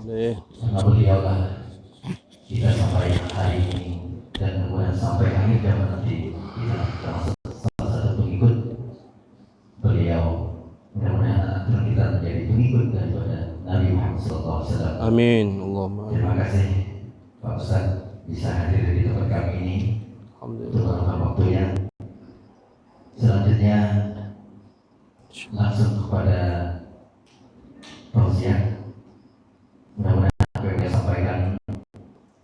Boleh. Karena beliaulah kita sampai hari ini dan kemudian sampai akhir zaman nanti kita termasuk salah satu pengikut beliau. Mudah-mudahan anak kita menjadi pengikut daripada Nabi Muhammad SAW. Amin. Allahumma. Terima kasih Pak Ustaz bisa hadir di tempat kami ini untuk meluangkan waktunya. Selanjutnya langsung kepada tausiah. Mudah-mudahan apa yang dia sampaikan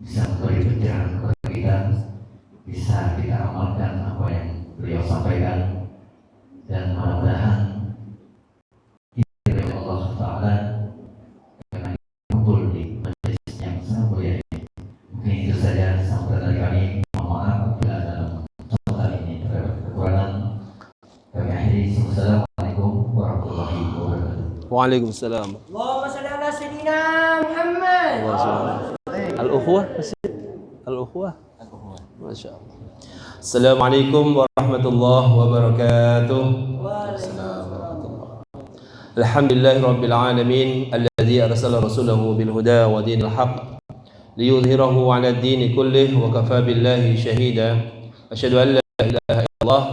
bisa memberi pencerahan kepada kita, bisa kita amalkan apa yang beliau sampaikan, dan mudah-mudahan oleh Allah Ta'ala karena kumpul di majelis yang sangat mulia ini. Mungkin itu saja sambutan dari kami. Mohon maaf apabila dalam sambutan ini terdapat kekurangan. Kami akhiri. Assalamualaikum warahmatullahi wabarakatuh. Waalaikumsalam. Allahumma shalli ala sayyidina Muhammad. Al-ukhuwah. Al-ukhuwah. Masya Allah. Assalamualaikum warahmatullahi wabarakatuh. Alhamdulillahi rabbil alamin alladzi arsala rasulahu bil huda wa dinil haqq liyudhhirahu 'ala ad-din kullih wa kafa billahi shahida. Asyhadu an la ilaha illallah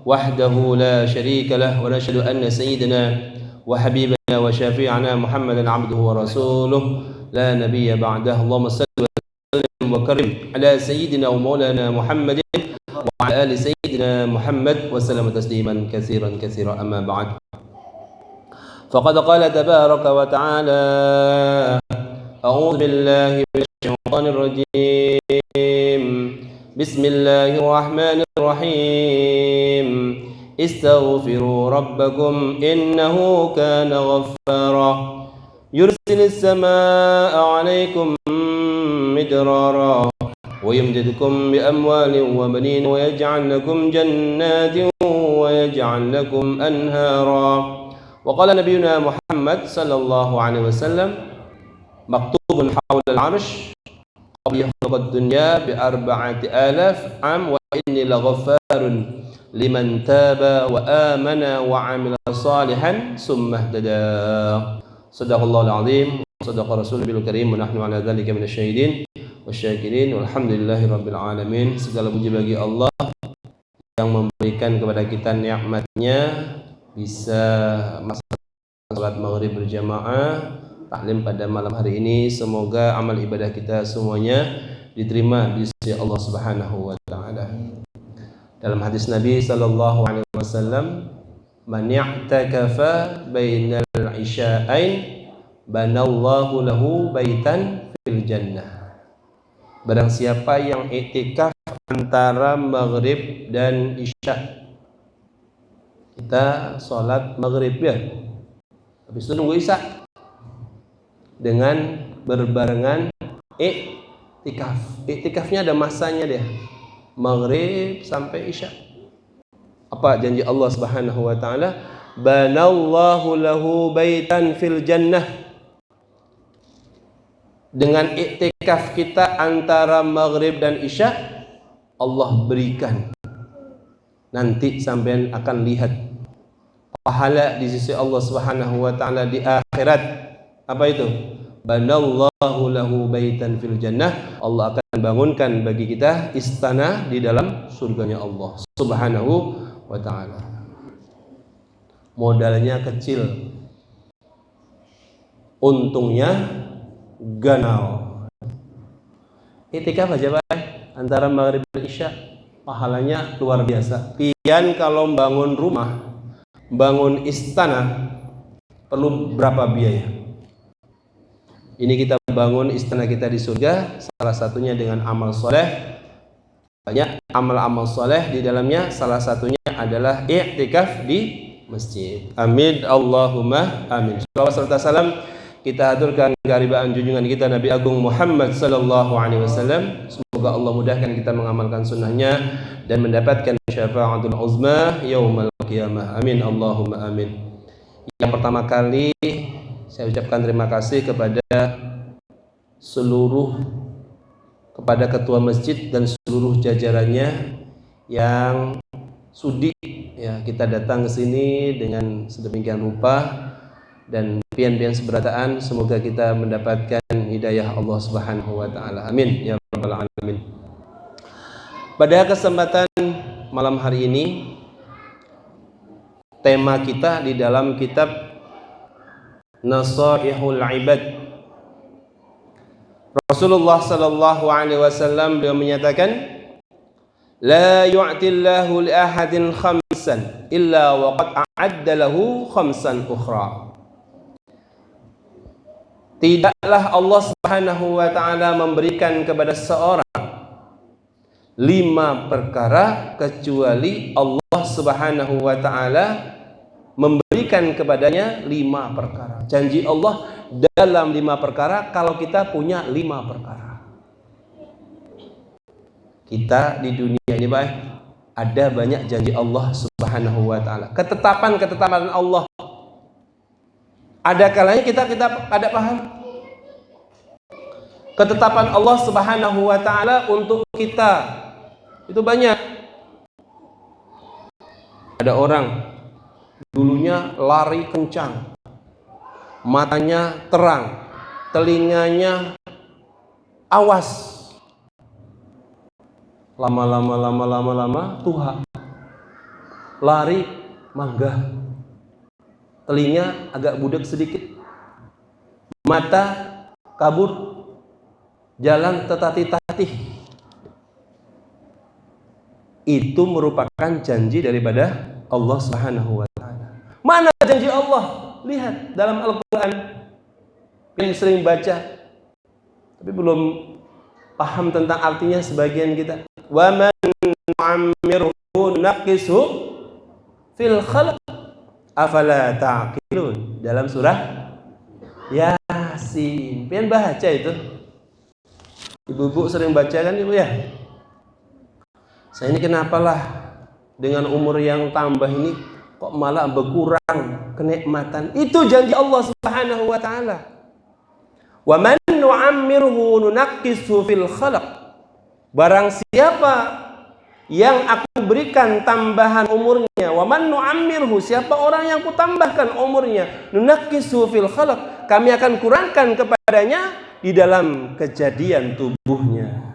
wahdahu la syarika lah wa nashhadu anna sayyidina wa habibana wa syafi'ana Muhammadan 'abduhu wa rasuluh la nabiyya ba'dahu. Allahumma salli wa sallim wa karim ala sayyidina wa maulana Muhammadin wa ala ali sayyidina Muhammad wa sallam tasliman katsiran katsiran amma ba'd. فقد قال تبارك وتعالى أعوذ بالله من الشيطان الرجيم بسم الله الرحمن الرحيم استغفروا ربكم إنه كان غفارا يرسل السماء عليكم مدرارا ويمددكم بأموال وبنين ويجعل لكم جنات ويجعل لكم أنهارا. وقال نبينا محمد صلى الله عليه وسلم مكتوب حول العرش قبل يخلق الدنيا ب4,000 عام وإني لغفار لمن تاب وآمن وعمل صالحا ثم اهتدى. صدق الله العظيم وصدق رسوله الكريم ونحن على ذلك من الشاهدين والشاكرين والحمdulillahi rabbil alamin. Segala puji bagi Allah yang memberikan kepada kita nikmatnya bisa melaksanakan salat maghrib berjamaah taklim pada malam hari ini. Semoga amal ibadah kita semuanya diterima di sisi Allah Subhanahu wa taala. Dalam hadis Nabi sallallahu alaihi wasallam, "Man i'takafa bainal isya'ain banallahu lahu baitan fil jannah." Barang siapa yang iktikaf antara maghrib dan isya. Kita sholat maghrib ya, habis itu nunggu isya dengan berbarengan iktikaf. Iktikafnya ada masanya dia, maghrib sampai isya. Apa janji Allah Subhanahu wa taala? Banallahu lahu baitan fil jannah. Dengan iktikaf kita antara maghrib dan isya, Allah berikan, nanti sampean akan lihat pahala di sisi Allah Subhanahu wa taala di akhirat. Apa itu? Banallahu lahu baitan fil jannah. Allah akan bangunkan bagi kita istana di dalam surganya Allah Subhanahu wa taala. Modalnya kecil, untungnya ganal. Iktikaf aja Pak, antara maghrib dan isya, pahalanya luar biasa. Pian kalau bangun rumah, bangun istana, perlu berapa biaya? Ini kita bangun istana kita di surga, salah satunya dengan amal soleh. Banyak amal-amal soleh di dalamnya, salah satunya adalah i'tikaf di masjid. Amin, Allahumma amin. Salawat serta salam kita aturkan keharibaan junjungan kita Nabi Agung Muhammad sallallahu alaihi wasallam. Semoga Allah mudahkan kita mengamalkan sunnahnya dan mendapatkan syafaatul uzma yaumal qiyamah. Amin, Allahumma amin. Yang pertama kali saya ucapkan terima kasih kepada kepada ketua masjid dan seluruh jajarannya yang sudi ya kita datang ke sini dengan sedemikian rupa dan pian-pian seberataan. Semoga kita mendapatkan hidayah Allah Subhanahu wa taala. Amin ya rabbal alamin. Pada kesempatan malam hari ini, tema kita di dalam kitab Nasaihul Ibad. Rasulullah sallallahu alaihi wasallam beliau menyatakan, la yu'tillahu li ahadin khamsan illa wa qad a'adda lahu khamsan ukhra. Tidaklah Allah Subhanahu wa taala memberikan kepada seorang 5 perkara kecuali Allah Subhanahu wa taala memberikan kepadanya 5 perkara. Janji Allah dalam 5 perkara kalau kita punya 5 perkara. Kita di dunia ini baik, ada banyak janji Allah Subhanahu wa taala. Ketetapan Allah. Ada kalanya kita ada paham. Ketetapan Allah Subhanahu wa taala untuk kita itu banyak. Ada orang dulunya lari kencang, matanya terang, telinganya awas. Lama tuha. Lari manggah. Telinga agak budek sedikit. Mata kabur. Jalan tetati-tati. Itu merupakan janji daripada Allah Subhanahu wa taala. Mana janji Allah? Lihat dalam Al-Qur'an. Yang sering baca tapi belum paham tentang artinya sebagian kita. Wa man nu'ammirhu naqishu fil khalq afala ta'qilun. Dalam surah Yasin. Pian baca itu. Ibu-ibu sering baca kan Ibu ya? Saya ini kenapalah dengan umur yang tambah ini kok malah berkurang kenikmatan. Itu janji Allah Subhanahu wa taala. Wa man nu'ammirhu nunaqqisu fil khalq. Barang siapa yang aku berikan tambahan umurnya, wa man nu'ammirhu, siapa orang yang kutambahkan umurnya, nunaqqisu fil khalq, kami akan kurangkan kepadanya di dalam kejadian tubuhnya.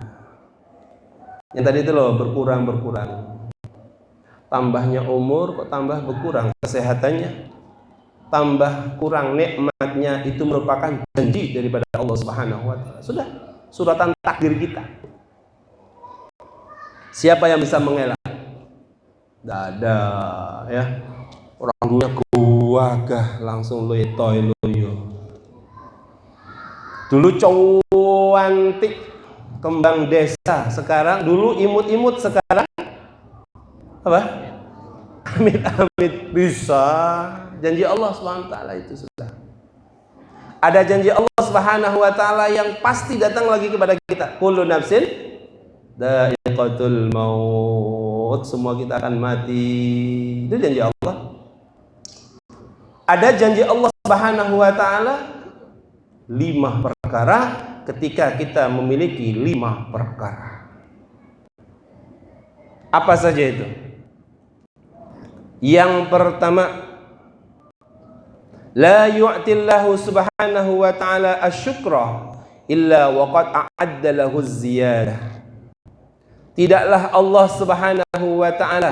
Yang tadi itu loh, berkurang. Tambahnya umur kok tambah berkurang kesehatannya, tambah kurang nikmatnya. Itu merupakan janji daripada Allah Subhanahu wa taala. Sudah suratan takdir kita. Siapa yang bisa mengelak? Tidak ada ya. Orang dulunya gagah langsung loyo. Dulu cantik, kembang desa, sekarang dulu imut-imut, sekarang apa? Amit-amit. Bisa. Janji Allah Subhanahu wa taala itu sudah. Ada janji Allah Subhanahu wa taala yang pasti datang lagi kepada kita. Kullu nafsin dha'iqatul maut. Semua kita akan mati. Itu janji Allah. Ada janji Allah Subhanahu wa taala 5 perkara ketika kita memiliki 5 perkara. Apa saja itu? Yang pertama, la yu'tillahu subhanahu wa ta'ala asyukra illa waqad a'adda lahu ziyadah. Tidaklah Allah Subhanahu wa ta'ala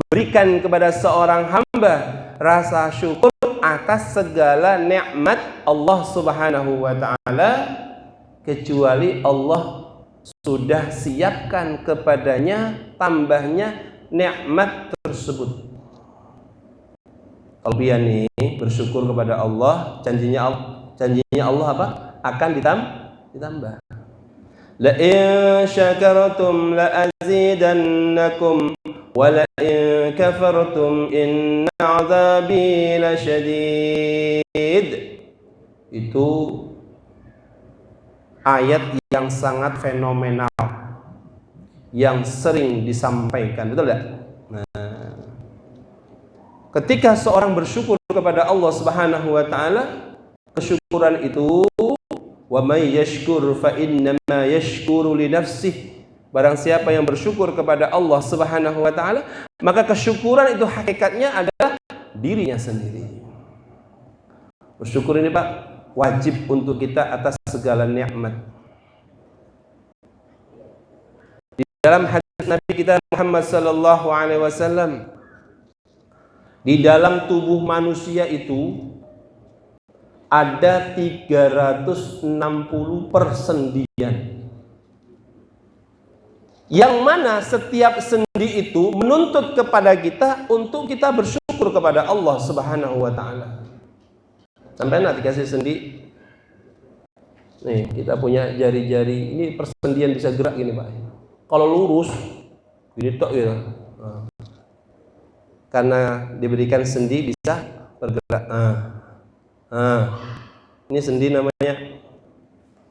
berikan kepada seorang hamba rasa syukur atas segala nikmat Allah Subhanahu wa ta'ala, kecuali Allah sudah siapkan kepadanya tambahnya nikmat tersebut. Kalau pian nih bersyukur kepada Allah, janjinya Allah apa? Akan ditambah. La in syakartum la azidannakum wa la in kafartum inna 'adzabi lasyadid. Itu ayat yang sangat fenomenal yang sering disampaikan, betul tidak? Nah, ketika seorang bersyukur kepada Allah Subhanahu wa taala, kesyukuran itu wa may yashkur fa innama yashkuru li nafsihi. Barang siapa yang bersyukur kepada Allah Subhanahu wa taala, maka kesyukuran itu hakikatnya adalah dirinya sendiri. Bersyukur ini Pak wajib untuk kita atas segala nikmat. Di dalam hadis Nabi kita Muhammad sallallahu alaihi wasallam, di dalam tubuh manusia itu ada 360 persendian, yang mana setiap sendi itu menuntut kepada kita untuk kita bersyukur kepada Allah Subhanahu wa taala. Sampai nanti kasih sendi. Nih, kita punya jari-jari, ini persendian bisa gerak gini, Pak. Kalau lurus gini tok gitu. Karena diberikan sendi bisa bergerak. Ini sendi namanya,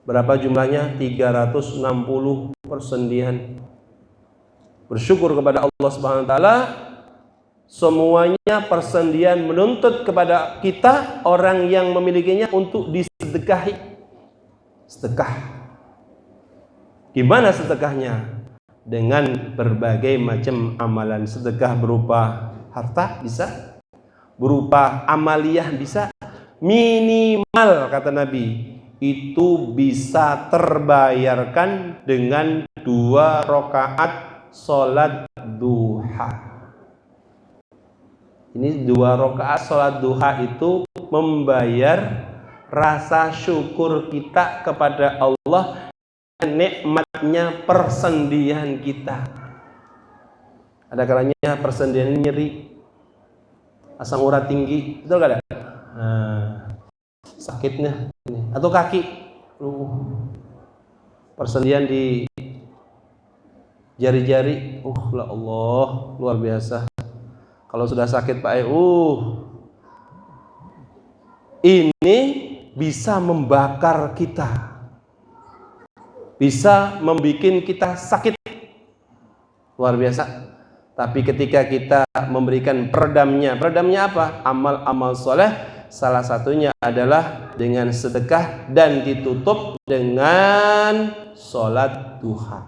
berapa jumlahnya? 360 persendian. Bersyukur kepada Allah Subhanahu wa taala, semuanya persendian menuntut kepada kita orang yang memilikinya untuk disedekahi. Sedekah. Gimana sedekahnya? Dengan berbagai macam amalan. Sedekah berupa harta bisa, berupa amaliyah bisa, minimal kata Nabi itu bisa terbayarkan dengan 2 rakaat sholat duha. Ini 2 rakaat sholat duha itu membayar rasa syukur kita kepada Allah, nikmatnya persendian kita. Ada kalanya persendian ini nyeri, asam urat tinggi, betul gak ada? Sakitnya ini. Atau kaki, persendian di jari-jari, ya Allah, luar biasa. Kalau sudah sakit Pak, ini bisa membakar kita, bisa membuat kita sakit, luar biasa. Tapi ketika kita memberikan peredamnya apa? Amal-amal soleh, salah satunya adalah dengan sedekah dan ditutup dengan sholat duha.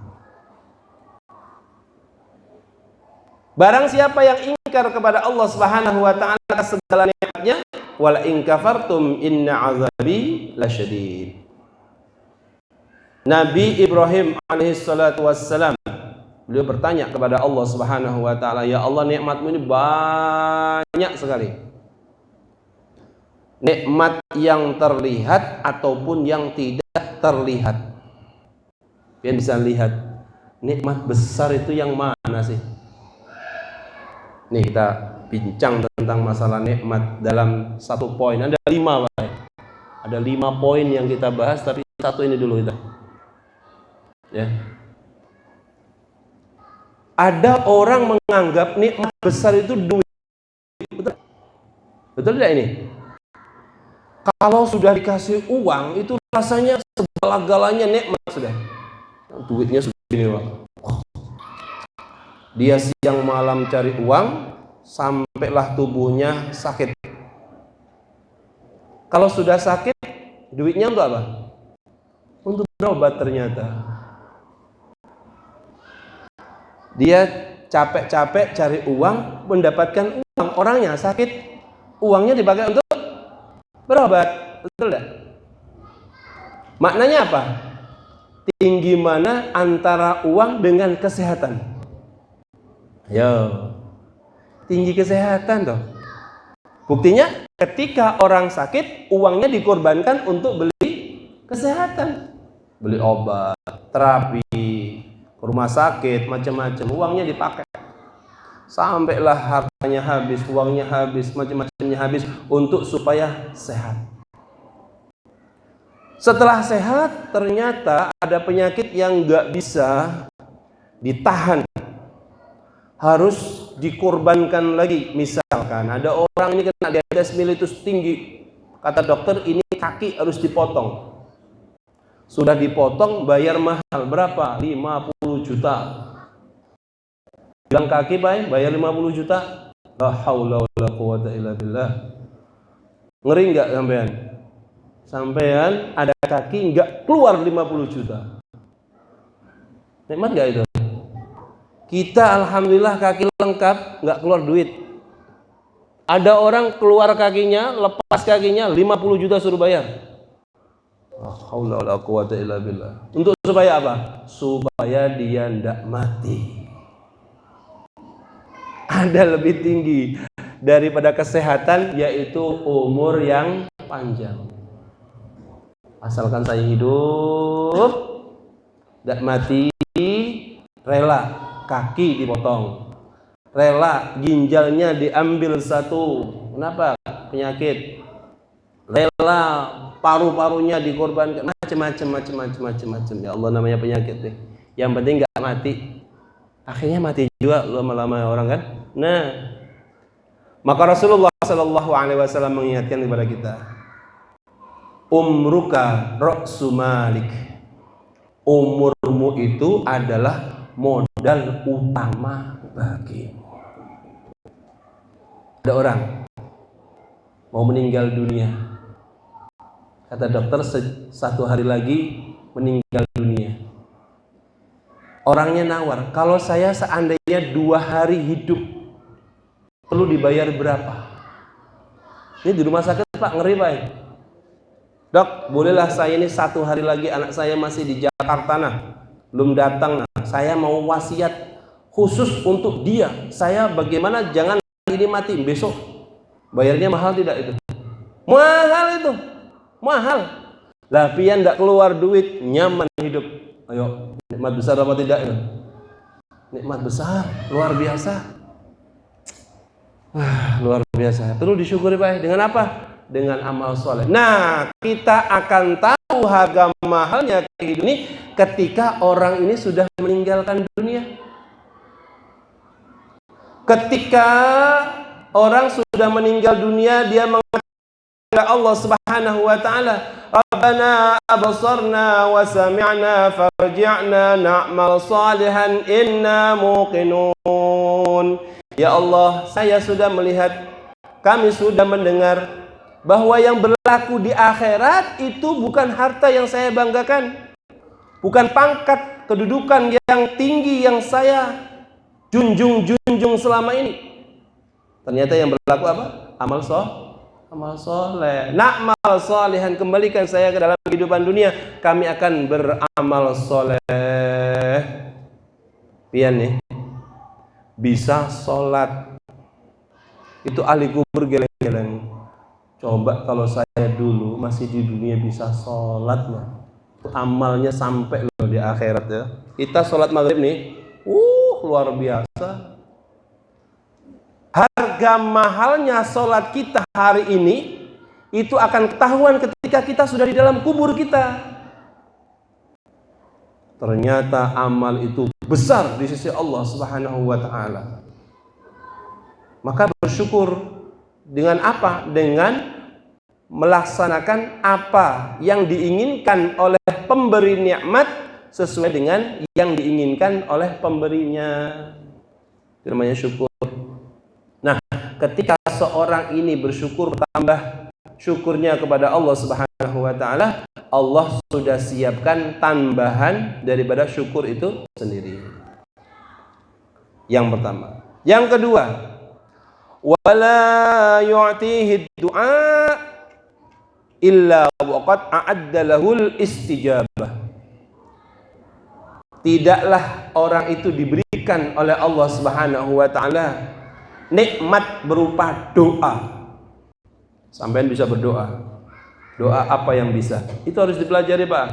Barang siapa yang ingkar kepada Allah Subhanahu wa taala segala nikmatnya, wala in kafartum inna azabi lasyadid. Nabi Ibrahim alaihi salatu wassalam, beliau bertanya kepada Allah Subhanahu wa taala, ya Allah, nikmatmu ini banyak sekali. Nikmat yang terlihat ataupun yang tidak terlihat. Kalian bisa lihat nikmat besar itu yang mana sih? Nih kita bincang tentang masalah nikmat dalam 1 poin. Ada 5 Pak. Ada 5 poin yang kita bahas, tapi 1 ini dulu kita. Ya. Ada orang menganggap nikmat besar itu duit. Betul? Betul tidak ini? Kalau sudah dikasih uang itu rasanya segala-galanya nikmat sudah. Duitnya segini, Pak. Dia siang malam cari uang sampailah tubuhnya sakit. Kalau sudah sakit, duitnya untuk apa? Untuk berobat ternyata. Dia capek-capek cari uang, mendapatkan uang, orangnya sakit, uangnya dipakai untuk berobat. Betul tidak? Maknanya apa? Tinggi mana antara uang dengan kesehatan? Yo, tinggi kesehatan toh. Buktinya ketika orang sakit, uangnya dikorbankan untuk beli kesehatan, beli obat, terapi, ke rumah sakit, macam-macam, uangnya dipakai. Sampailah hartanya habis, uangnya habis, macam-macamnya habis untuk supaya sehat. Setelah sehat, ternyata ada penyakit yang nggak bisa ditahan, harus dikorbankan lagi. Misalkan ada orang ini kena diabetes mellitus tinggi, kata dokter ini kaki harus dipotong. Sudah dipotong, bayar mahal, berapa? 50 juta. Bilang kaki Pak, bayar 50 juta. La haula wala quwata illa billah. Ngeri nggak sampean? Sampean ada kaki nggak keluar 50 juta. Nikmat nggak itu? Kita alhamdulillah kaki lengkap, nggak keluar duit. Ada orang keluar kakinya, lepas kakinya, 50 juta suruh bayar. La haula wala quwwata illa billah. Untuk supaya apa? Supaya dia tidak mati. Ada lebih tinggi daripada kesehatan, yaitu umur yang panjang. Asalkan saya hidup, tidak mati, rela kaki dipotong, rela ginjalnya diambil satu. Kenapa? Penyakit. Rela paru-parunya dikorbankan, macam-macam. Ya Allah, namanya penyakit deh. Yang penting nggak mati. Akhirnya mati juga lama-lama orang kan. Nah, maka Rasulullah Shallallahu Alaihi Wasallam mengingatkan kepada kita, umruka ra'su malik. Umurmu itu adalah modal utama bagimu. Ada orang mau meninggal dunia, kata dokter 1 hari lagi meninggal dunia. Orangnya nawar, kalau saya seandainya 2 hari hidup, perlu dibayar berapa? Ini di rumah sakit Pak, ngeri Pak. Dok, bolehlah saya ini 1 hari lagi, anak saya masih di Jakarta nah, belum datang nah. Saya mau wasiat khusus untuk dia. Saya bagaimana jangan ini mati besok. Bayarnya mahal tidak itu? Mahal itu, mahal. Lah pian tidak keluar duit, nyaman hidup. Ayo, nikmat besar apa tidak itu? Nikmat besar, luar biasa. Luar biasa. Perlu disyukuri Pak. Dengan apa? Dengan amal soleh. Nah, kita akan tahu harga mahalnya kehidupan ini ketika orang ini sudah meninggalkan dunia. Ketika orang sudah meninggal dunia, dia mengatakan Allah Subhanahu wa taala, Rabbana absarna wa sami'na farji'na na'mal salihan inna muqinun. Ya Allah, saya sudah melihat, kami sudah mendengar bahwa yang berlaku di akhirat itu bukan harta yang saya banggakan, bukan pangkat kedudukan yang tinggi yang saya junjung selama ini. Ternyata yang berlaku apa? Amal soleh. Na'mal salihan, kembalikan saya ke dalam kehidupan dunia, kami akan beramal soleh. Pian nih, bisa sholat itu ahli kubur geleng-geleng. Coba kalau saya dulu masih di dunia bisa sholat loh, amalnya sampai loh di akhirat ya. Kita sholat maghrib nih, luar biasa. Harga mahalnya sholat kita hari ini itu akan ketahuan ketika kita sudah di dalam kubur kita. Ternyata amal itu besar di sisi Allah Subhanahu wa taala. Maka bersyukur dengan apa? Dengan melaksanakan apa yang diinginkan oleh pemberi nikmat sesuai dengan yang diinginkan oleh pemberinya. Itu namanya syukur. Nah, ketika seorang ini bersyukur, bertambah syukurnya kepada Allah Subhanahu wa taala, Allah sudah siapkan tambahan daripada syukur itu sendiri. Yang pertama. Yang kedua, wala yu'tihi du'a illa waqad a'adda lahul istijabah. Tidaklah orang itu diberikan oleh Allah Subhanahu wa taala nikmat berupa doa. Sampean bisa berdoa. Doa apa yang bisa? Itu harus dipelajari, Pak.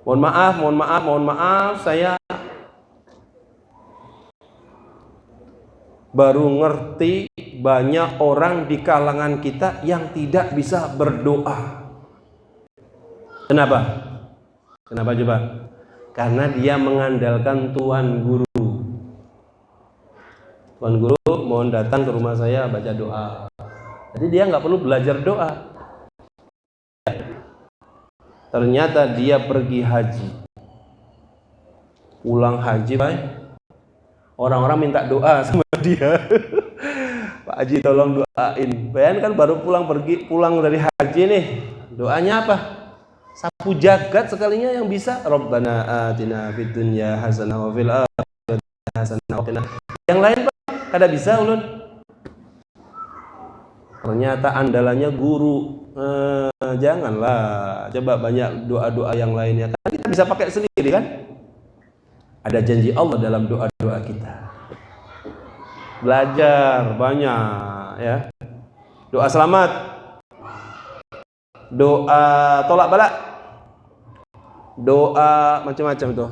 Mohon maaf, saya baru ngerti banyak orang di kalangan kita yang tidak bisa berdoa. Kenapa? Kenapa coba? Karena dia mengandalkan tuan guru. Tuan guru mohon datang ke rumah saya baca doa. Jadi dia nggak perlu belajar doa. Ternyata dia pergi haji, pulang haji, Pak, orang-orang minta doa sama dia. Pak Haji tolong doain. Bayan kan baru pulang dari haji nih. Doanya apa? Sapu jagat sekalinya yang bisa. Rabbana atina fid dunya hasanah wa fil akhirati hasanah wa qina. Yang lain Pak kada bisa ulun. Ternyata andalannya guru. Janganlah, coba banyak doa-doa yang lainnya. Kan kita bisa pakai sendiri kan? Ada janji Allah dalam doa-doa kita. Belajar banyak ya. Doa selamat, doa tolak bala, doa macam-macam tuh.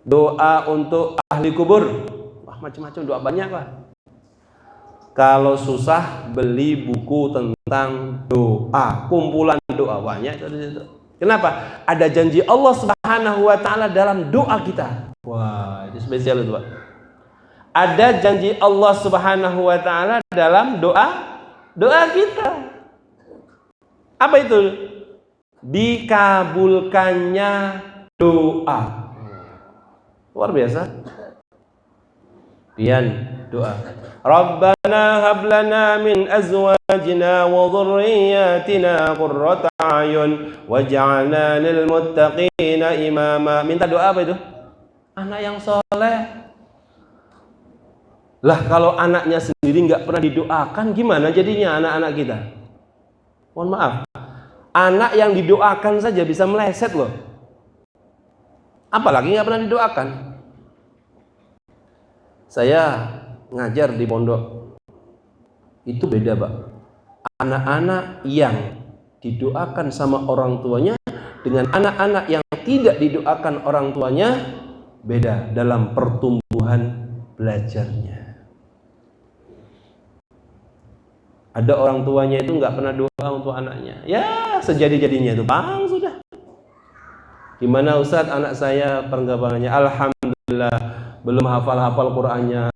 Doa untuk ahli kubur. Wah, macam-macam doa banyak lah. Kalau susah beli buku tentang doa, kumpulan doa banyak itu di situ. Kenapa? Ada janji Allah Subhanahu wa taala dalam doa kita. Wah, itu spesial itu, Pak. Ada janji Allah Subhanahu wa taala dalam doa kita. Apa itu? Dikabulkannya doa. Luar biasa. Pian doa. Rabbana hab lana min azwajina wa dhurriyyatina qurrata a'yun waj'alna lil muttaqina imama. Minta doa apa itu? Anak yang soleh. Lah kalau anaknya sendiri nggak pernah didoakan, gimana jadinya anak-anak kita? Mohon maaf, anak yang didoakan saja bisa meleset loh. Apalagi nggak pernah didoakan. Saya ngajar di pondok, itu beda, Pak. Anak-anak yang didoakan sama orang tuanya dengan anak-anak yang tidak didoakan orang tuanya beda dalam pertumbuhan belajarnya. Ada orang tuanya itu nggak pernah doa untuk anaknya. Ya sejadi-jadinya itu bang sudah. Gimana Ustadz anak saya perkembangannya? Alhamdulillah belum hafal-hafal Qur'annya.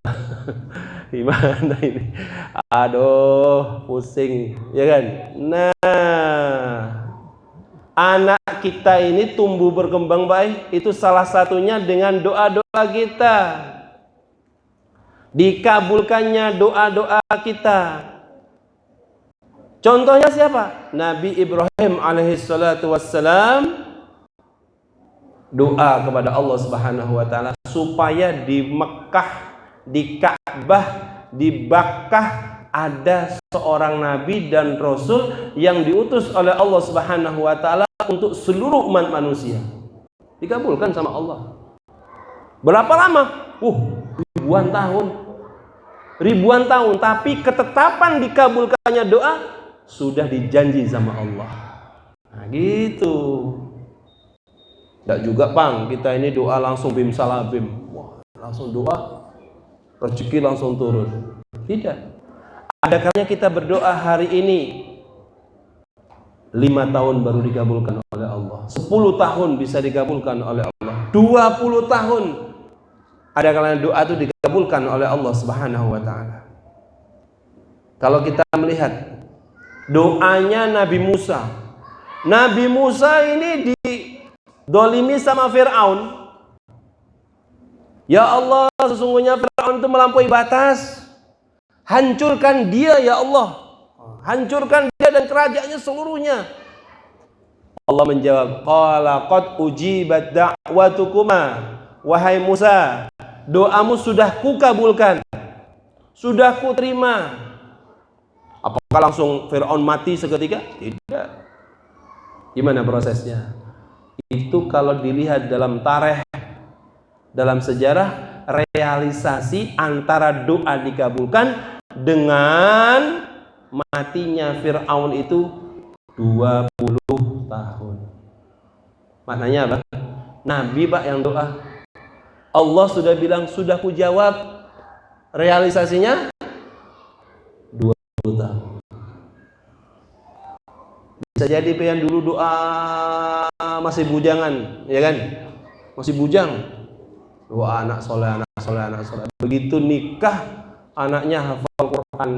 Gimana ini? Aduh pusing ya kan. Nah anak kita ini tumbuh berkembang baik itu salah satunya dengan doa-doa kita. Dikabulkannya doa-doa kita. Contohnya siapa? Nabi Ibrahim alaihissalatu wassalam doa kepada Allah Subhanahu wa taala supaya di Mekah, di Ka'bah, di Bakkah ada seorang nabi dan rasul yang diutus oleh Allah Subhanahu wa taala untuk seluruh umat manusia. Dikabulkan sama Allah. Berapa lama? Ribuan tahun. Ribuan tahun, tapi ketetapan dikabulkannya doa sudah dijanji sama Allah. Nah gitu. Tidak juga Bang, kita ini doa langsung bim salabim. Wah, langsung doa, rezeki langsung turun. Tidak. Ada kalanya kita berdoa hari ini 5 tahun baru dikabulkan oleh Allah. 10 tahun bisa dikabulkan oleh Allah. 20 tahun. Ada kalanya doa itu dikabulkan oleh Allah Subhanahu wa taala. Kalau kita melihat doanya Nabi Musa. Nabi Musa ini didolimi sama Fir'aun. Ya Allah, sesungguhnya Fir'aun itu melampaui batas. Hancurkan dia ya Allah. Hancurkan dia dan kerajaannya seluruhnya. Allah menjawab, qala qad ujibat da'watukuma. Wahai Musa, doamu sudah kukabulkan. Sudah kuterima. Apakah langsung Fir'aun mati seketika? Tidak. Gimana prosesnya? Itu kalau dilihat dalam tarikh, dalam sejarah, realisasi antara doa dikabulkan dengan matinya Fir'aun itu 20 tahun. Maknanya apa? Nabi Pak yang doa. Allah sudah bilang, sudah kujawab. Realisasinya 20 tahun. Bisa jadi pengen dulu doa masih bujangan, ya kan? Masih bujang. Doa anak soleh, anak soleh, anak soleh. Begitu nikah, anaknya hafal Quran.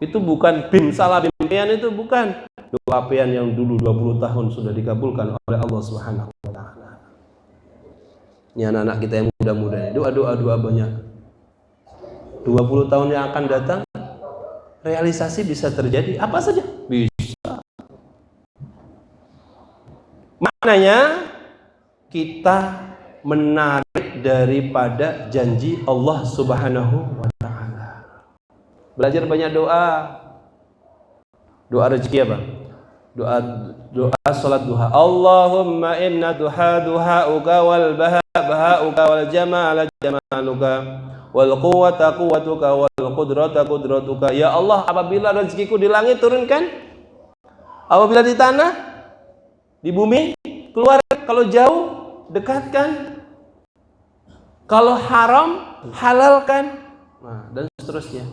Itu bukan bim salah bim pian, itu bukan. Doa pian yang dulu 20 tahun sudah dikabulkan oleh Allah Subhanahu wa taala. Ini anak-anak kita yang muda-muda ini, doa banyak. 20 tahun yang akan datang realisasi bisa terjadi apa saja bisa. Maknanya kita menarik daripada janji Allah Subhanahu wa taala. Belajar banyak doa. Doa rezeki apa? Doa salat duha. Allahumma inna duhauka wal bahauka wal jamala jamaluka wal quwwata quwwatuka wal qudrata qudratuka. Ya Allah, apabila rezekiku di langit turunkan, apabila di tanah, di bumi keluar, kalau jauh dekatkan, kalau haram halalkan, nah, dan seterusnya.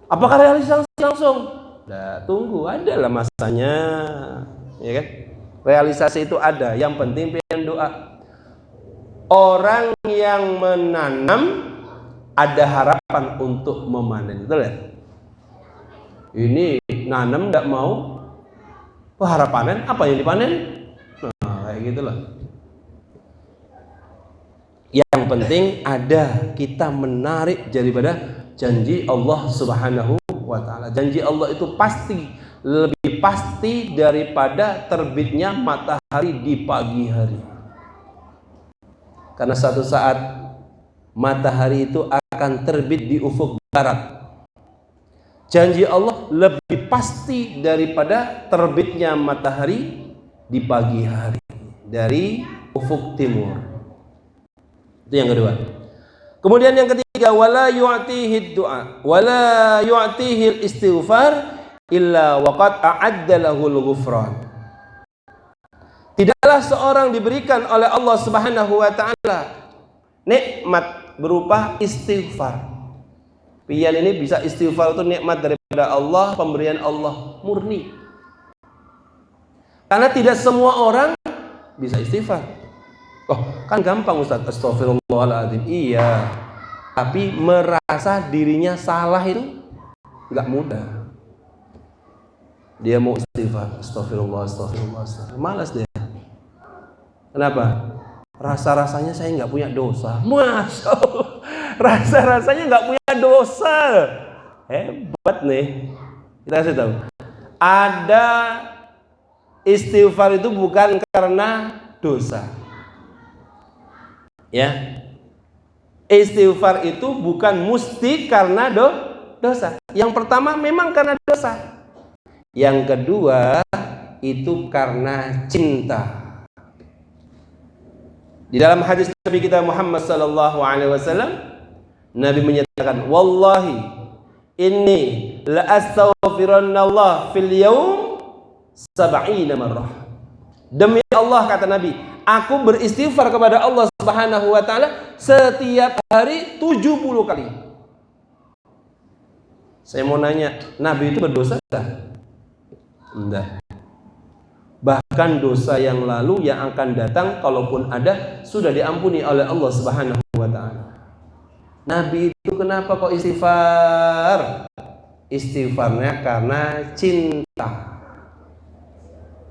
Apakah realisasi langsung? Nah, tunggu, adalah masanya, ya kan? Realisasi itu ada. Yang penting pengen doa. Orang yang menanam ada harapan untuk memanen, betul ya? Ini nanam tidak mau, harapanen apa yang dipanen? Nah, kayak gitulah. Yang penting ada kita menarik daripada janji Allah Subhanahu wa ta'ala. Janji Allah itu pasti, lebih pasti daripada terbitnya matahari di pagi hari. Karena suatu saat matahari itu akan terbit di ufuk barat. Janji Allah lebih pasti daripada terbitnya matahari di pagi hari dari ufuk timur. Itu yang kedua. Kemudian yang ketiga, wala yu'tihi du'a wala yu'tihi istighfar illa waqad a'adda lahul ghufran. Tidaklah seorang diberikan oleh Allah Subhanahu wa taala nikmat berupa istighfar. Pian ini bisa istighfar itu nikmat daripada Allah, pemberian Allah murni. Karena tidak semua orang bisa istighfar. Oh, kan gampang Ustaz, astagfirullahaladzim. Iya, tapi merasa dirinya salah itu nggak mudah. Dia mau istighfar, astagfirullah, malas dia. Kenapa? Rasa-rasanya saya nggak punya dosa. Masya Allah, rasa-rasanya nggak punya dosa. Hebat nih. Kita kasih tahu. Ada istighfar itu bukan karena dosa. Ya, istighfar itu bukan mesti karena dosa. Yang pertama memang karena dosa. Yang kedua itu karena cinta. Di dalam hadis Nabi kita Muhammad sallallahu alaihi wasallam, Nabi menyatakan, wallahi inni la astaghfirullah fil yaum 70 marrah. Demi Allah, kata Nabi, aku beristighfar kepada Allah Subhanahu wa taala setiap hari 70 kali. Saya mau nanya, Nabi itu berdosa enggak? Enggak. Bahkan dosa yang lalu yang akan datang kalaupun ada sudah diampuni oleh Allah Subhanahu wa taala. Nabi itu kenapa kok istighfar? Istighfarnya karena cinta.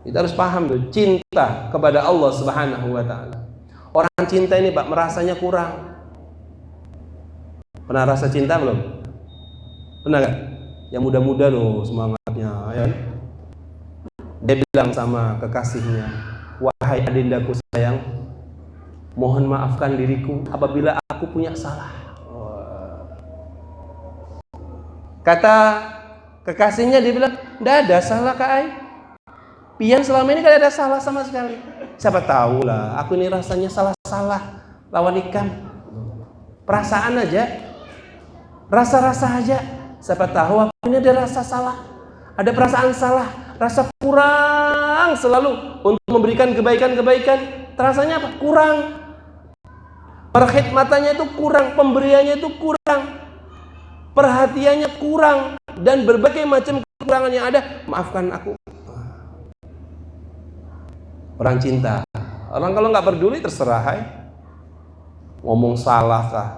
Kita harus paham tuh, cinta kepada Allah Subhanahu wa taala. Orang cinta ini Pak merasanya kurang. Pernah rasa cinta belum? Pernah gak? Yang muda-muda loh semangatnya, ya. Dia bilang sama kekasihnya, wahai adindaku sayang, mohon maafkan diriku apabila aku punya salah. Kata kekasihnya, dia bilang, tidak ada salah Kak Ai. Pian selama ini gak ada salah sama sekali. Siapa tahu lah, aku ini rasanya salah-salah lawan ikan. Perasaan aja, rasa-rasa aja. Siapa tahu aku ini ada rasa salah, ada perasaan salah, rasa kurang selalu untuk memberikan kebaikan-kebaikan. Terasanya apa? Kurang. Perkhidmatannya itu kurang, pemberiannya itu kurang, perhatiannya kurang, dan berbagai macam kekurangan yang ada. Maafkan aku. Orang cinta, orang kalau nggak peduli terserah, hai. Ngomong salah kah,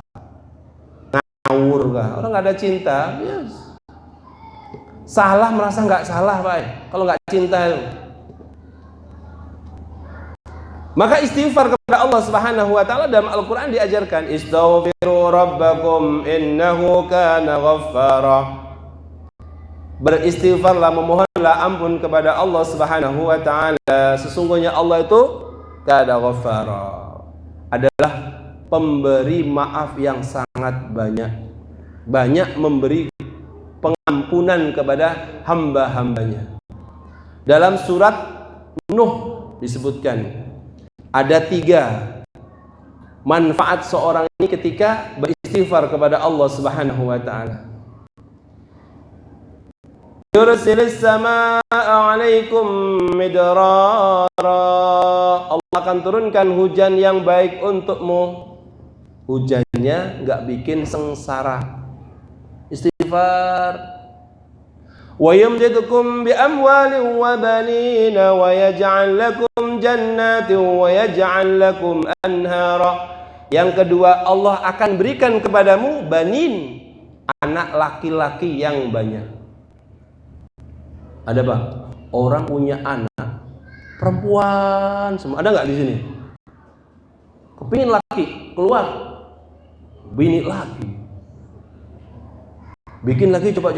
ngawur kah, orang nggak ada cinta, yes. Salah merasa nggak salah, Pak. Kalau nggak cinta itu. Maka istighfar kepada Allah Subhanahu wa taala dalam Al-Qur'an diajarkan, istaghfiru rabbakum innahu kana ghaffara. Beristighfarlah, memohonlah ampun kepada Allah Subhanahu wa taala. Sesungguhnya Allah itu kana ghaffara, adalah pemberi maaf yang sangat banyak. Banyak memberi pengampunan kepada hamba-hambanya. Dalam surat Nuh disebutkan ada 3 manfaat seorang ini ketika beristighfar kepada Allah Subhanahu wa taala. Yursilis samaa'a 'alaikum midrara. Allah akan turunkan hujan yang baik untukmu. Hujannya enggak bikin sengsara. Istighfar. Wa yumdidukum bi amwalin wa banina wa yaj'al lakum jannatin wa yaj'al lakum anhara. Yang kedua, Allah akan berikan kepadamu banin, anak laki-laki yang banyak. Ada Bang, orang punya anak perempuan semua. Ada nggak di sini? Kepingin laki, keluar bini laki. Bikin lagi coba.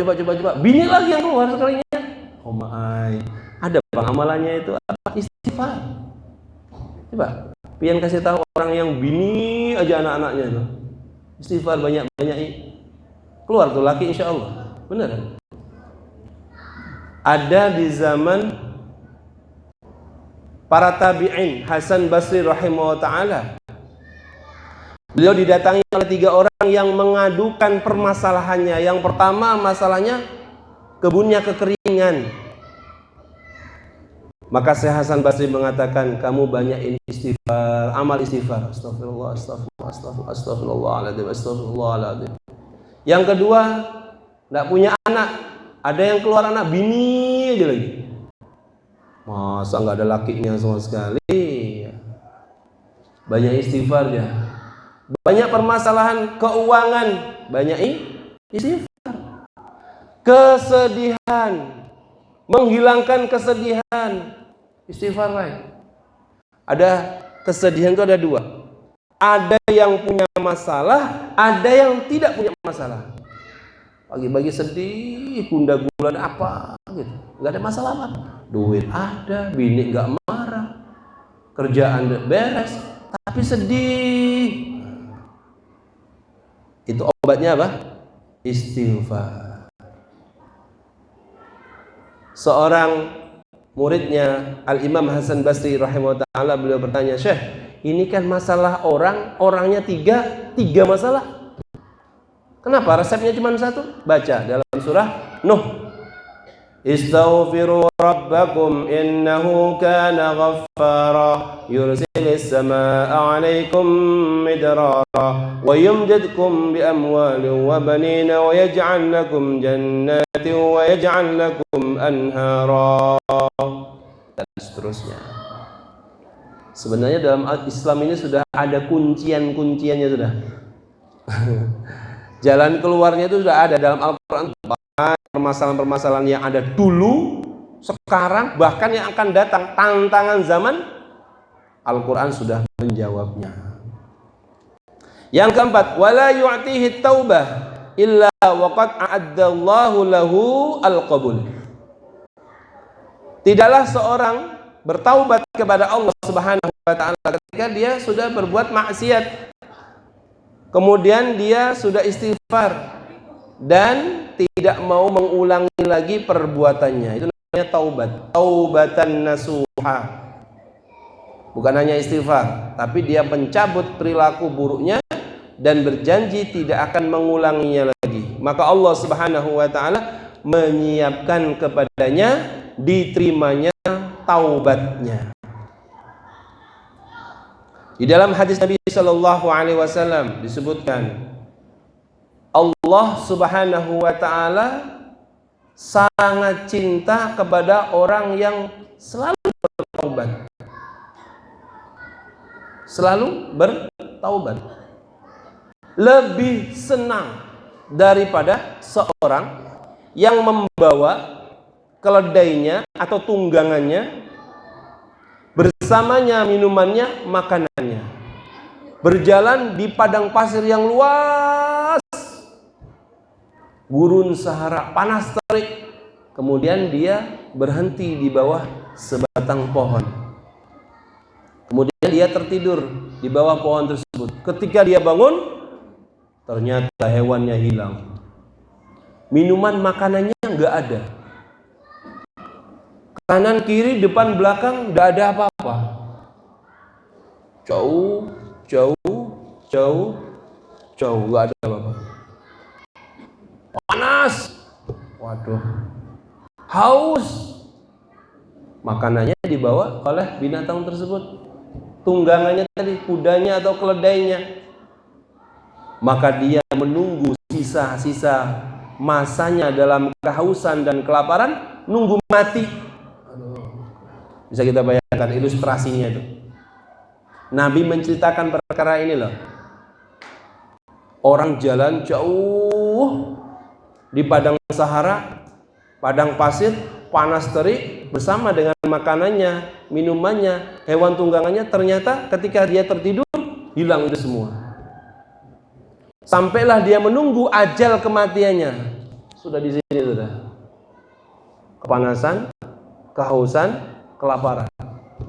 Bini lagi yang keluar sekalinya. Oh my. Ada Bang amalannya itu apa? Istighfar. Coba, pian kasih tahu orang yang bini aja anak-anaknya itu. Istighfar banyak-banyak. Keluar tuh laki insyaallah. Benar. Ada di zaman para tabi'in, Hasan Basri rahimahullah ta'ala. Beliau didatangi oleh 3 orang yang mengadukan permasalahannya. Yang pertama masalahnya kebunnya kekeringan. Maka Syekh Hasan Basri mengatakan, kamu banyakin istighfar, amal istighfar. Astagfirullahaladzim. Yang kedua, tidak punya anak. Ada yang keluar anak bini aja lagi. Masa nggak ada lakinya sama sekali? Banyak istighfar ya. Banyak permasalahan keuangan, banyak istighfar. Kesedihan, menghilangkan kesedihan, istighfar baik. Ada kesedihan itu ada 2. Ada yang punya masalah, ada yang tidak punya masalah. Pagi-pagi sedih, gundah-gulana apa gitu. Nggak ada masalah apa. Duit ada, bini nggak marah, kerjaan beres, tapi sedih. Itu obatnya apa? Istighfar. Seorang muridnya Al-Imam Hasan Basri rahimahullah ta'ala, beliau bertanya, Syekh, ini kan masalah orangnya 3 masalah. Kenapa resepnya cuma 1? Baca dalam surah Nuh. Istaghfiru rabbakum innahu kana ghaffara yursilis samaa'a 'alaikum midrara wa yumdidkum bi amwalin wa banina wa yaj'al lakum jannatin wa yaj'al lakum anhara, dan seterusnya. Sebenarnya dalam Islam ini sudah ada kuncian-kunciannya sudah. Jalan keluarnya itu sudah ada dalam Al-Quran. Permasalahan-permasalahan yang ada dulu, sekarang, bahkan yang akan datang, tantangan zaman, Al-Quran sudah menjawabnya. Yang keempat, wala yu'tihi taubah illa waqad a'addallahu lahu al-qabul. Tidaklah seorang bertaubat kepada Allah Subhanahu wa ta'ala ketika dia sudah berbuat maksiat, kemudian dia sudah istighfar dan tidak mau mengulangi lagi perbuatannya. Itu namanya taubat, taubatan nasuha. Bukan hanya istighfar, tapi dia mencabut perilaku buruknya dan berjanji tidak akan mengulanginya lagi. Maka Allah Subhanahu wa ta'ala menyiapkan kepadanya diterimanya taubatnya. Di dalam hadis Nabi sallallahu alaihi wasallam disebutkan, Allah Subhanahu wa ta'ala sangat cinta kepada orang yang selalu bertaubat. Selalu bertaubat. Lebih senang daripada seorang yang membawa keledainya atau tunggangannya, bersamanya minumannya, makanannya, berjalan di padang pasir yang luas, gurun Sahara, panas terik, kemudian dia berhenti di bawah sebatang pohon, kemudian dia tertidur di bawah pohon tersebut. Ketika dia bangun, ternyata hewannya hilang. minuman makanannya nggak ada. Kanan kiri depan belakang nggak ada apa-apa. Jauh nggak ada apa-apa. Panas, waduh, haus. Makanannya dibawa oleh binatang tersebut, tunggangannya tadi, kudanya atau keledainya. Maka dia menunggu sisa-sisa masanya dalam kehausan dan kelaparan, nunggu mati. Bisa kita bayangkan ilustrasinya itu. Nabi menceritakan perkara ini loh. Orang jalan jauh di padang Sahara, padang pasir, panas terik, bersama dengan makanannya, minumannya, hewan tunggangannya. Ternyata ketika dia tertidur, hilang itu semua. Sampailah dia menunggu ajal kematiannya. Sudah di sini sudah. Kepanasan, kehausan, kelaparan,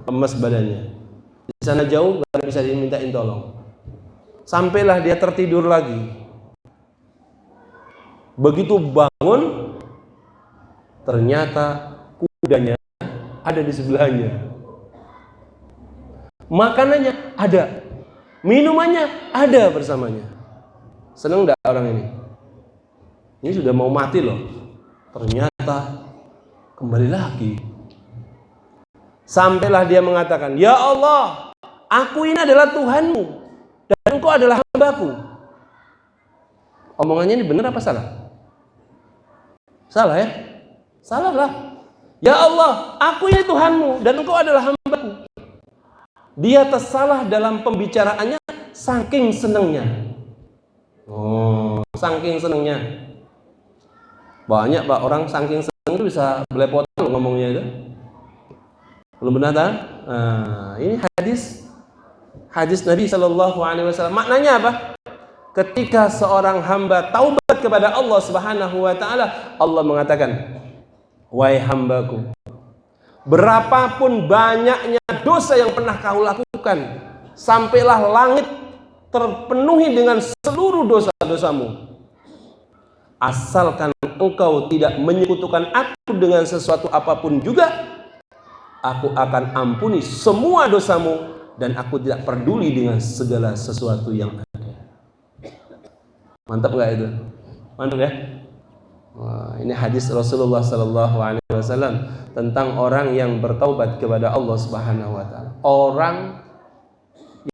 lemes badannya. Di sana jauh, nggak bisa dimintain tolong. Sampailah dia tertidur lagi. Begitu bangun, ternyata kudanya ada di sebelahnya. Makanannya ada, minumannya ada bersamanya. Senang enggak orang ini? Ini sudah mau mati loh. Ternyata kembali lagi. Sampailah dia mengatakan, "Ya Allah, aku ini adalah Tuhanmu dan Engkau adalah hambaku." Omongannya ini benar apa salah? Salah ya? Salah lah. "Ya Allah, aku ini Tuhanmu dan Engkau adalah hambaku." Dia tersalah dalam pembicaraannya saking senangnya. Saking senangnya. Banyak Pak orang saking senang itu bisa belepotan ngomongnya itu. Belum benar kan? Nah, ini hadis Nabi Shallallahu Alaihi Wasallam. Maknanya apa? Ketika seorang hamba taubat kepada Allah Subhanahu Wa Taala, Allah mengatakan, "Wahai hambaku, berapapun banyaknya dosa yang pernah kau lakukan, sampailah langit terpenuhi dengan seluruh dosa-dosamu, asalkan engkau tidak menyekutukan aku dengan sesuatu apapun juga, aku akan ampuni semua dosamu dan aku tidak peduli dengan segala sesuatu yang ada." Mantap nggak itu? Mantap ya? Wah, ini hadis Rasulullah Sallallahu Alaihi Wasallam tentang orang yang bertaubat kepada Allah Subhanahu Wa Taala. Orang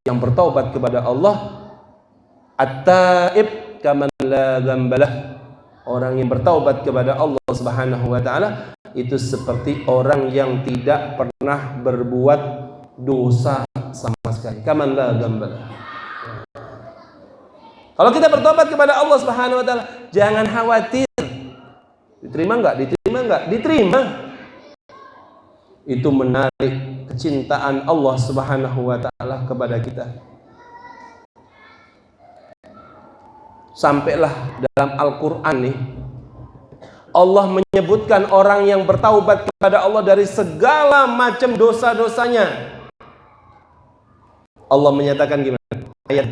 yang bertaubat kepada Allah, at-taib kaman la dzambalah. Orang yang bertaubat kepada Allah Subhanahu Wa Taala itu seperti orang yang tidak pernah berbuat dosa sama sekali. Kaman la dzambalah. Kalau kita bertobat kepada Allah Subhanahu Wa Taala, jangan khawatir. Diterima enggak? Diterima enggak? Diterima. Itu menarik kecintaan Allah Subhanahu Wa Taala kepada kita. Sampailah dalam Al-Quran nih, Allah menyebutkan orang yang bertaubat kepada Allah dari segala macam dosa-dosanya. Allah menyatakan gimana? Ayat,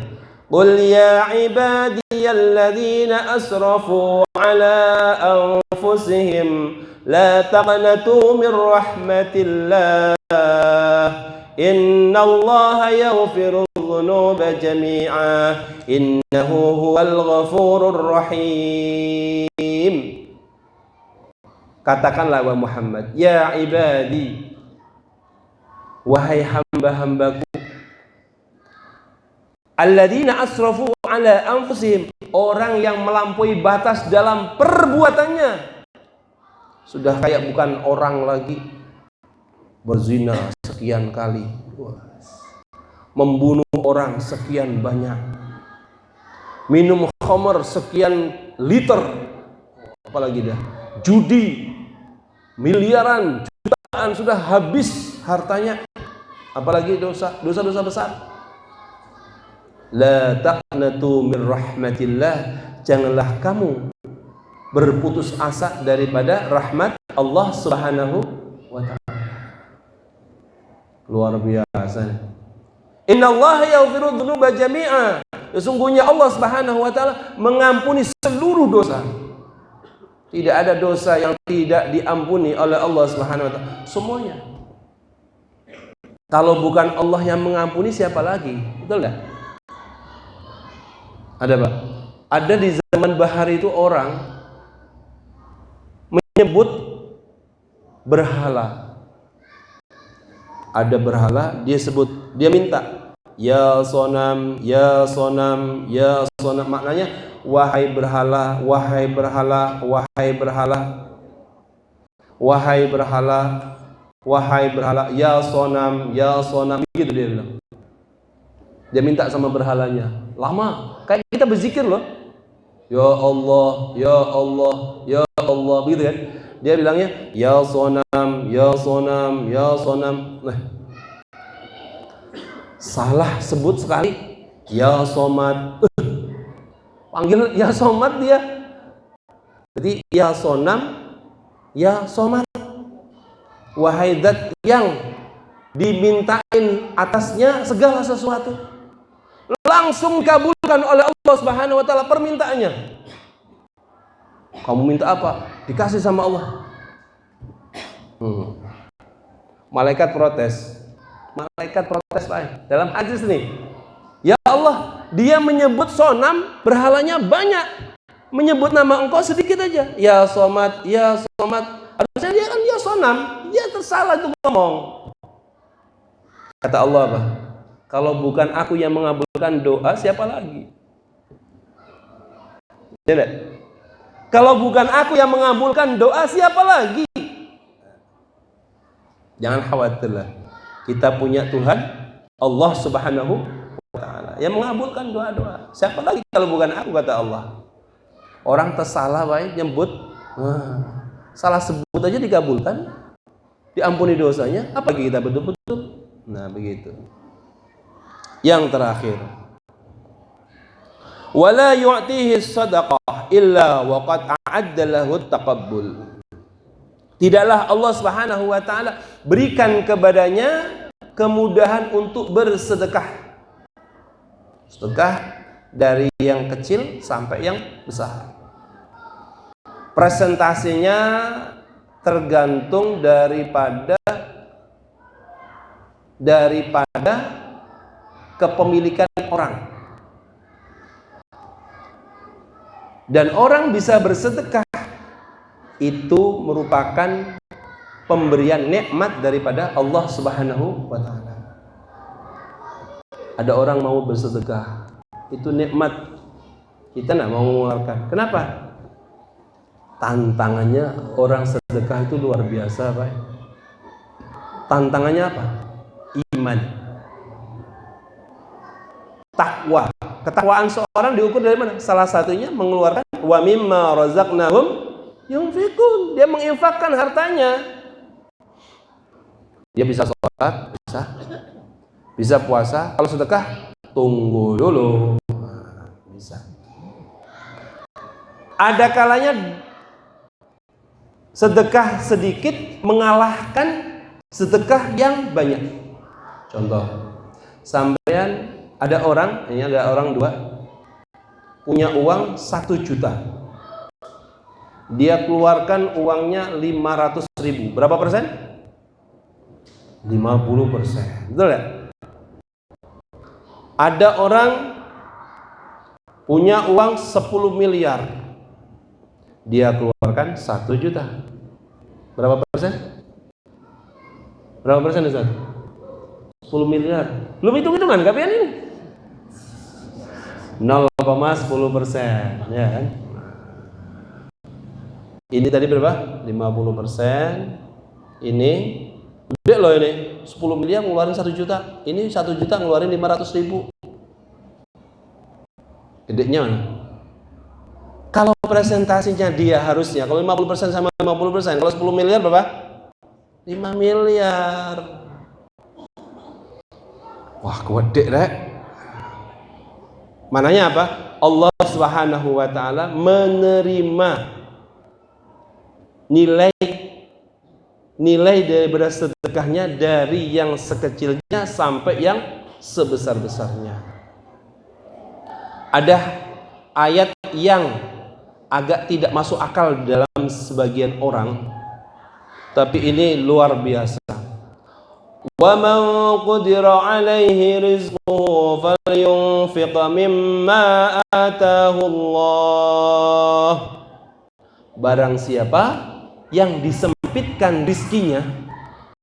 "Qul ya ibadiyalladzina asrafu ala anfusihim la taqnatu min rahmatillah innallaha yaghfiru dzunuba jami'a innahu huwal ghafurur rahim." Katakanlah wahai Muhammad, ya ibadi, wahai hamba-hambaku, alladzina asrafu ala anfusihim, orang yang melampaui batas dalam perbuatannya. Sudah kayak bukan orang lagi, berzina sekian kali, membunuh orang sekian banyak, minum khamr sekian liter, apalagi dah, judi miliaran, jutaan sudah habis hartanya, apalagi dosa-dosa besar. La taqnatu min rahmatillah, janganlah kamu berputus asa daripada rahmat Allah Subhanahu wa Ta'ala. Luar biasa. Innallaha yaghfiru dzunuba jami'a, sesungguhnya Allah Subhanahu wa Ta'ala mengampuni seluruh dosa. Tidak ada dosa yang tidak diampuni oleh Allah Subhanahu wa taala. Semuanya. Kalau bukan Allah yang mengampuni, siapa lagi? Betul enggak? Ada, Pak? Ada di zaman bahari itu orang menyebut berhala. Ada berhala, dia sebut, dia minta, ya sonam, ya sonam, ya sonam. Maknanya, wahai berhala, wahai berhala, wahai berhala, wahai berhala, wahai berhala, ya sonam, gitu dia bilang. Dia minta sama berhalanya. Lama, kayak kita berzikir loh. Ya Allah, ya Allah, ya Allah, begitu kan? Dia bilangnya, ya sonam, ya sonam, ya sonam. Nah, salah sebut sekali, ya somad. Panggil ya somad dia. Jadi ya sonam, ya somad. Wahai zat yang dimintain atasnya segala sesuatu, langsung kabulkan oleh Allah Subhanahu wa taala permintaannya. Kamu minta apa? Dikasih sama Allah. Malaikat protes. Malaikat protes, Pak. Dalam hadis nih. Ya Allah, dia menyebut sonam, berhalanya banyak. Menyebut nama engkau sedikit aja. Ya somad, ya somad. Harusnya dia kan ya sonam. Dia tersalah itu ngomong. Kata Allah apa? Kalau bukan aku yang mengabulkan doa, siapa lagi? Tidak. Kalau bukan aku yang mengabulkan doa, siapa lagi? Jangan khawatirlah. Kita punya Tuhan, Allah Subhanahu wa taala, yang mengabulkan doa-doa. Siapa lagi kalau bukan aku, kata Allah. Orang tersalah baik nyebut, salah sebut aja dikabulkan, diampuni dosanya, apalagi kita betul-betul. Nah, begitu. Yang terakhir, wala yu'tihi shadaqah illa waqad a'adda lahu taqabbul. Tidaklah Allah Subhanahu wa taala berikan kepadanya kemudahan untuk bersedekah. Sedekah dari yang kecil sampai yang besar. Presentasinya tergantung daripada kepemilikan orang. Dan orang bisa bersedekah itu merupakan pemberian nikmat daripada Allah Subhanahu wa taala. Ada orang mau bersedekah, itu nikmat. Kita enggak mau mengeluarkan. Kenapa? Tantangannya orang sedekah itu luar biasa, Pak. Tantangannya apa? Iman. Takwa. Ketakwaan seorang diukur dari mana? Salah satunya mengeluarkan wa mimma razaqnahum yunfikun. Dia menginfakkan hartanya. Dia bisa sholat, bisa puasa. Kalau sedekah, tunggu dulu. Bisa. Ada kalanya sedekah sedikit mengalahkan sedekah yang banyak. Contoh, sampean ada orang, ini ada orang dua, punya uang 1 juta. Dia keluarkan uangnya 500.000. Berapa persen? 50%. Betul ya? Ada orang punya uang 10 miliar. Dia keluarkan 1 juta. Berapa persen? Berapa persen Ustaz? 10 miliar. Belum hitung-hitungan kapian ini. 0,10%, ya kan? Ini tadi berapa? 50%. Ini gede loh ini. 10 miliar ngeluarin 1 juta. Ini 1 juta ngeluarin 500.000. Gedenya mana? Kalau presentasinya dia harusnya, kalau 50% sama 50%, kalau 10 miliar berapa? 5 miliar. Wah, gede deh. Mananya apa? Allah Subhanahu wa taala menerima nilai daripada sedekahnya dari yang sekecilnya sampai yang sebesar-besarnya. Ada ayat yang agak tidak masuk akal dalam jawaban sebagian orang, tapi ini luar biasa. Wa man qudira alaihi rizquhu falyunfiq mimma ataahu Allah. Barang siapa yang disempitkan rizkinya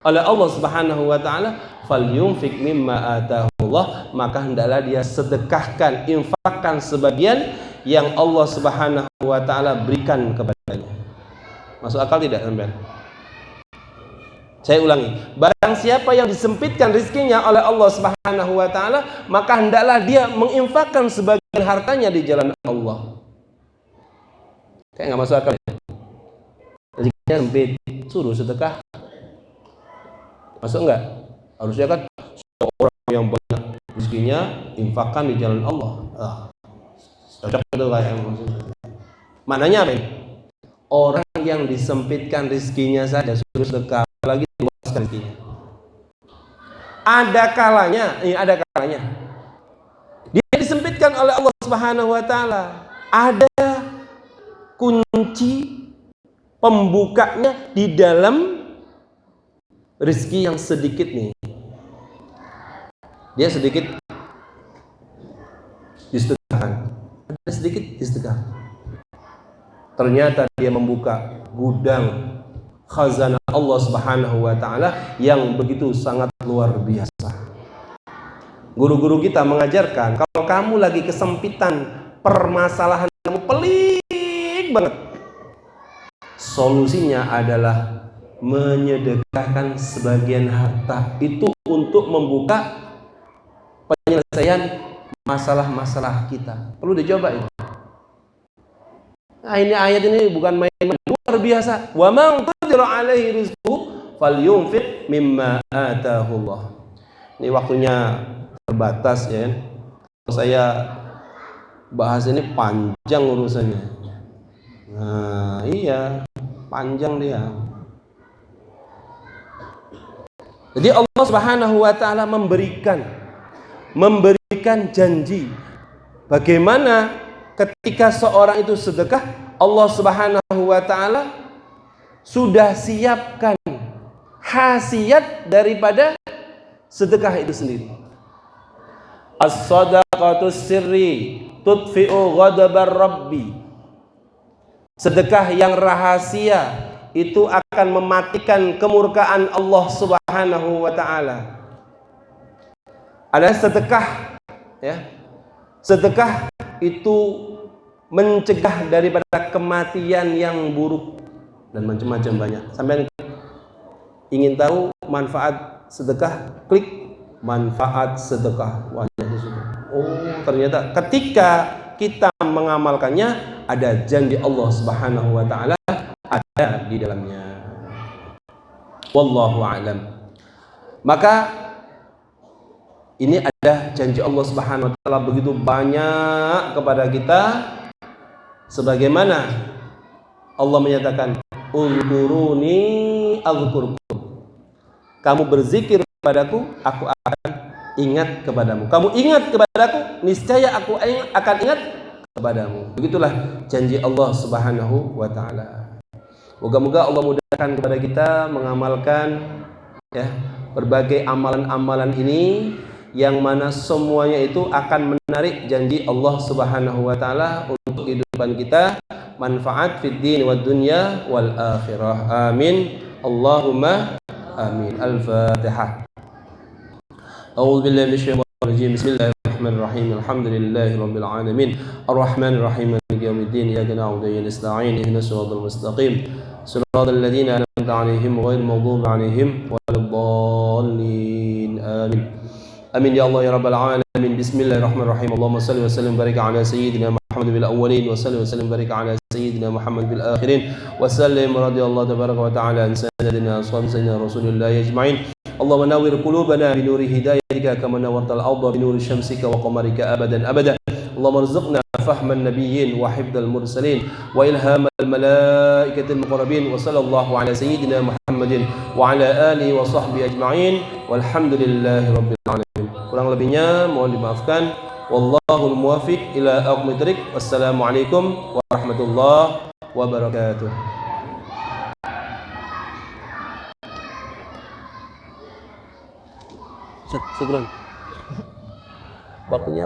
oleh Allah Subhanahu wa taala, falyunfiq mimma ataahu Allah, maka hendaklah dia sedekahkan, infakkan sebagian yang Allah Subhanahu wa taala berikan kepadanya. Masuk akal tidak, teman-teman? Saya ulangi, barang siapa yang disempitkan rizkinya oleh Allah Subhanahu wa taala, maka hendaklah dia menginfakkan sebagian hartanya di jalan Allah. Kayak nggak masuk akal ya? Rezekinya sempit, suruh sedekah. Masuk nggak? Harusnya kan seorang yang banyak rezekinya infakkan di jalan Allah. Cocok itu kayak maksudnya. Maknanya apa ini? Orang yang disempitkan rezekinya saja suruh sedekah, apalagi luaskan rezekinya. Ada kalanya dia disempitkan oleh Allah Subhanahu wa taala. Ada kunci pembukanya di dalam rezeki yang sedikit nih. Dia sedikit disedekahkan, ada sedikit disedekahkan. Ternyata dia membuka gudang khazanah Allah Subhanahu wa taala yang begitu sangat luar biasa. Guru-guru kita mengajarkan, kalau kamu lagi kesempitan, permasalahan kamu pelik banget, solusinya adalah menyedekahkan sebagian harta itu untuk membuka penyelesaian masalah-masalah kita. Perlu dicoba itu. Nah, ini ayat ini bukan main-main, luar biasa. Wa man qadira alaihi rizquhu falyunfiq mimma ataahu Allah. Ini waktunya terbatas ya. Kalau saya bahas ini panjang urusannya. Nah, iya, panjang dia. Jadi Allah Subhanahu wa taala memberikan janji bagaimana ketika seorang itu sedekah, Allah Subhanahu wa taala sudah siapkan khasiat daripada sedekah itu sendiri. As-shadaqatu sirri tudfi'u ghadabar rabbi. Sedekah yang rahasia itu akan mematikan kemurkaan Allah Subhanahu wa taala. Ada sedekah ya. Sedekah itu mencegah daripada kematian yang buruk dan macam-macam banyak. Sampai ingin tahu manfaat sedekah, klik manfaat sedekah. Wah, oh, ternyata ketika kita mengamalkannya ada janji Allah Subhanahu wa taala ada di dalamnya. Wallahu a'lam. Maka ini ada janji Allah Subhanahu wa taala begitu banyak kepada kita, sebagaimana Allah menyatakan, "Uzkuruni azkurkum." Kamu berzikir kepadaku, aku akan ingat kepadamu. Kamu ingat kepadaku, niscaya aku akan ingat kepadamu. Begitulah janji Allah Subhanahu wa taala. Moga-moga Allah mudahkan kepada kita mengamalkan ya berbagai amalan-amalan ini, yang mana semuanya itu akan menarik janji Allah Subhanahu wa taala untuk kehidupan kita, manfaat fid din wad dunya wal akhirah. Amin. Allahumma amin. Al-Fatihah. A'udzu billahi minasyaitonir rajim. Bismillahirrahmanirrahim. Alhamdulillahirabbil alamin. Arrahmanir rahim. Maliki yaumiddin. Iyyaka na'budu wa iyyaka nasta'in. Ihdinas siratal mustaqim. Shiratal ladzina an'amta 'alaihim ghairil maghdubi 'alaihim waladdallin. Amin. Amin ya Allah ya rabbal alamin. Bismillahirrahmanirrahim. Allahumma salli wa sallim barik ala sayyidina Muhammad bil awwalin wa salli wa sallim barik ala sayyidina Muhammad bil akhirin wa sallim radhiyallahu tabaraka wa ta'ala an sayyidina sayyidina Rasulillah ajma'in. Allahumma nawwir qulubana bi nuri hidayatika kama nawwartal arda bi nuri syamsika wa qamarika abadan abada. Allahumma arzuqna fahman nabiyyin wa hifdzal mursalin wa ilhamal malaikatil muqarrabin wa sallallahu ala sayyidina Muhammadin wa ala alihi wa sahbihi ajma'in walhamdulillahi rabbil alamin. Kurang lebihnya mohon dimaafkan. Wallahul muwaffiq ila aqwamit thoriq. Wassalamualaikum warahmatullahi wabarakatuh. Syukron. Waktunya